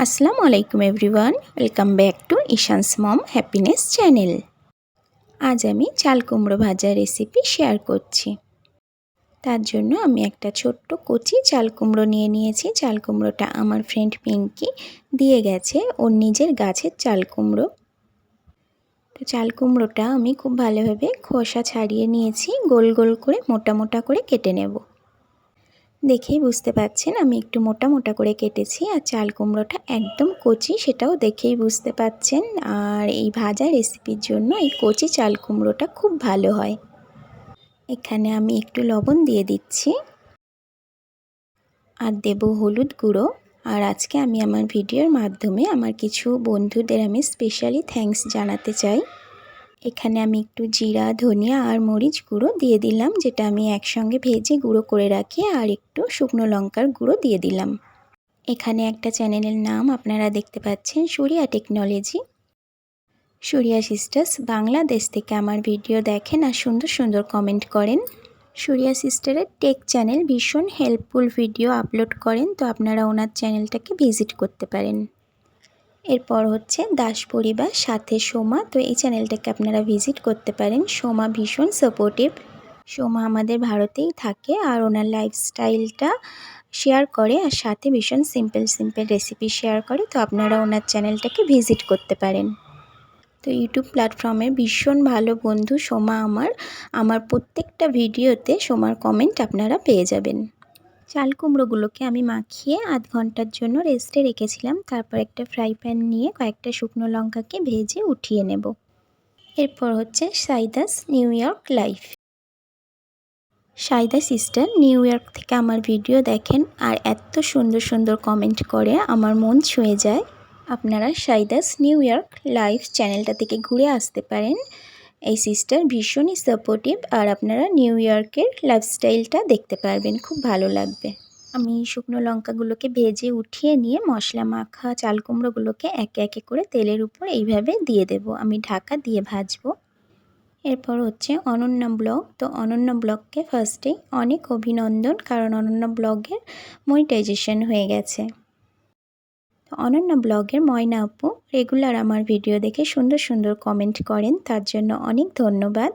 আসসালামু আলাইকুম everyone, welcome back to Ishan's mom happiness channel. আজ আমি চাল কুমড়ো ভাজা রেসিপি শেয়ার করছি। তার জন্য আমি একটা ছোট্ট কচি চাল কুমড়ো নিয়ে নিয়েছি। চাল কুমড়োটা আমার ফ্রেন্ড পিঙ্কি দিয়ে গেছে, ওর নিজের গাছের চাল কুমড়ো। তো চাল কুমড়োটা আমি খুব ভালোভাবে খোসা ছাড়িয়ে নিয়েছি, গোল গোল করে মোটা মোটা করে কেটে নেব। দেখেই বুঝতে পারছেন আমি একটু মোটা মোটা করে কেটেছি, আর চাল কুমড়োটা একদম কচি সেটাও দেখেই বুঝতে পাচ্ছেন। আর এই ভাজা রেসিপির জন্য এই কচি চাল কুমড়োটা খুব ভালো হয়। এখানে আমি একটু লবণ দিয়ে দিচ্ছি আর দেব হলুদ গুঁড়ো। আর আজকে আমি আমার ভিডিওর মাধ্যমে আমার কিছু বন্ধুদের আমি স্পেশালি থ্যাঙ্কস জানাতে চাই। এখানে আমি একটু জিরা, ধনিয়া আর মরিচ গুঁড়ো দিয়ে দিলাম, যেটা আমি একসঙ্গে ভেজে গুঁড়ো করে রাখি, আর একটু শুকনো লঙ্কার গুঁড়ো দিয়ে দিলাম। এখানে একটা চ্যানেলের নাম আপনারা দেখতে পাচ্ছেন, সুরিয়া টেকনোলজি। সুরিয়া সিস্টার্স বাংলাদেশ থেকে আমার ভিডিও দেখেন আর সুন্দর সুন্দর কমেন্ট করেন। সুরিয়া সিস্টারের টেক চ্যানেল, ভীষণ হেল্পফুল ভিডিও আপলোড করেন, তো আপনারা ওনার চ্যানেলটাকে ভিজিট করতে পারেন। এরপর হচ্ছে দাস পরিবার সাথে সোমা, তো এই চ্যানেলটাকে আপনারা ভিজিট করতে পারেন। সোমা ভীষণ সাপোর্টিভ। সোমা আমাদের ভারতেই থাকে আর ওনার লাইফস্টাইলটা শেয়ার করে, আর সাথে ভীষণ সিম্পল রেসিপি শেয়ার করে, তো আপনারা ওনার চ্যানেলটাকে ভিজিট করতে পারেন। তো ইউটিউব প্ল্যাটফর্মের ভীষণ ভালো বন্ধু সোমা আমার প্রত্যেকটা ভিডিওতে সোমার কমেন্ট আপনারা পেয়ে যাবেন। চাল কুমড়োগুলোকে আমি মাখিয়ে আধ ঘন্টার জন্য রেস্টে রেখেছিলাম। তারপর একটা ফ্রাই প্যান নিয়ে কয়েকটা শুকনো লঙ্কাকে ভেজে উঠিয়ে নেব। এরপর হচ্ছে Saida's new york life. Saida sister new york থেকে আমার ভিডিও দেখেন আর এত সুন্দর সুন্দর কমেন্ট করে, আমার মন ছুঁয়ে যায়। আপনারা সাইদাস নিউ ইয়র্ক লাইফ চ্যানেলটা থেকে ঘুরে আসতে পারেন। এই সিস্টার ভীষণই সাপোর্টিভ, আর আপনারা নিউ ইয়র্কের লাইফস্টাইলটা দেখতে পারবেন, খুব ভালো লাগবে। আমি শুকনো লঙ্কাগুলোকে ভেজে উঠিয়ে নিয়ে মশলা মাখা চাল কুমড়োগুলোকে একে একে করে তেলের উপর এইভাবে দিয়ে দেব। আমি ঢাকা দিয়ে ভাজবো। এরপর হচ্ছে অনন্যা ব্লগ। তো অনন্যা ব্লগকে ফার্স্টেই অনেক অভিনন্দন, কারণ অনন্যা ব্লগের মনিটাইজেশন হয়ে গেছে। তো অনন্যা ব্লগের ময়না আপু রেগুলার আমার ভিডিও দেখে সুন্দর সুন্দর কমেন্ট করেন, তার জন্য অনেক ধন্যবাদ।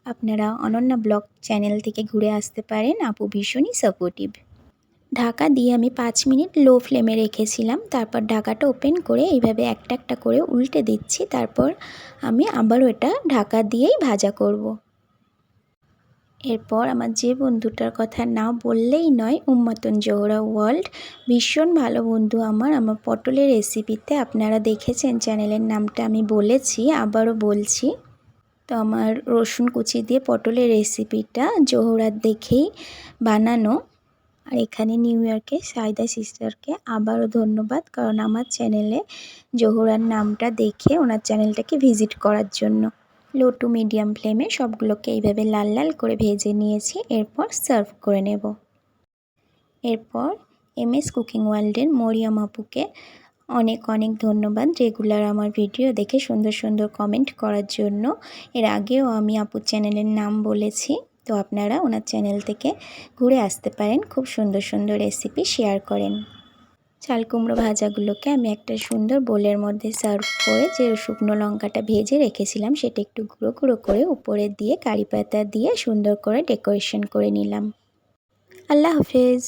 আপনারা অনন্যা ব্লগ চ্যানেল থেকে ঘুরে আসতে পারেন, আপু ভীষণই সাপোর্টিভ। ঢাকা দিয়ে আমি 5 মিনিট লো ফ্লেমে রেখেছিলাম। তারপর ঢাকাটা ওপেন করে এইভাবে একটা একটা করে উল্টে দিচ্ছি। তারপর আমি আবারও এটা ঢাকা দিয়েই ভাজা করব। এরপর আমার যে বন্ধুটার কথা না বললেই নয়, উম্মাতুন জোহরা ওয়ার্ল্ড, ভীষণ ভালো বন্ধু আমার পটলের রেসিপিতে আপনারা দেখেছেন, চ্যানেলের নামটা আমি বলেছি, আবারও বলছি। তো আমার রসুন কুচি দিয়ে পটলের রেসিপিটা জোহরার দেখেই বানানো। আর এখানে নিউ ইয়র্কে সাইদা সিস্টারকে আবারও ধন্যবাদ, কারণ আমার চ্যানেলে জোহরার নামটা দেখে ওনার চ্যানেলটাকে ভিজিট করার জন্য। লো টু মিডিয়াম ফ্লেমে সবগুলোকে এইভাবে লাল লাল করে ভেজে নিয়েছি। এরপর সার্ভ করে নেব। এরপর MS কুকিং ওয়ার্ল্ডের মরিয়ম আপুকে অনেক অনেক ধন্যবাদ, রেগুলার আমার ভিডিও দেখে সুন্দর সুন্দর কমেন্ট করার জন্য। এর আগেও আমি আপুর চ্যানেলের নাম বলেছি, তো আপনারা ওনার চ্যানেল থেকে ঘুরে আসতে পারেন, খুব সুন্দর সুন্দর রেসিপি শেয়ার করেন। চাল কুমড়ো ভাজাগুলোকে আমি একটা সুন্দর বোলের মধ্যে সার্ভ করে যে শুকনো লঙ্কাটা ভেজে রেখেছিলাম সেটা একটু গুঁড়ো গুঁড়ো করে উপরে দিয়ে কারি পাতা দিয়ে সুন্দর করে ডেকোরেশন করে নিলাম। আল্লাহ হাফেজ।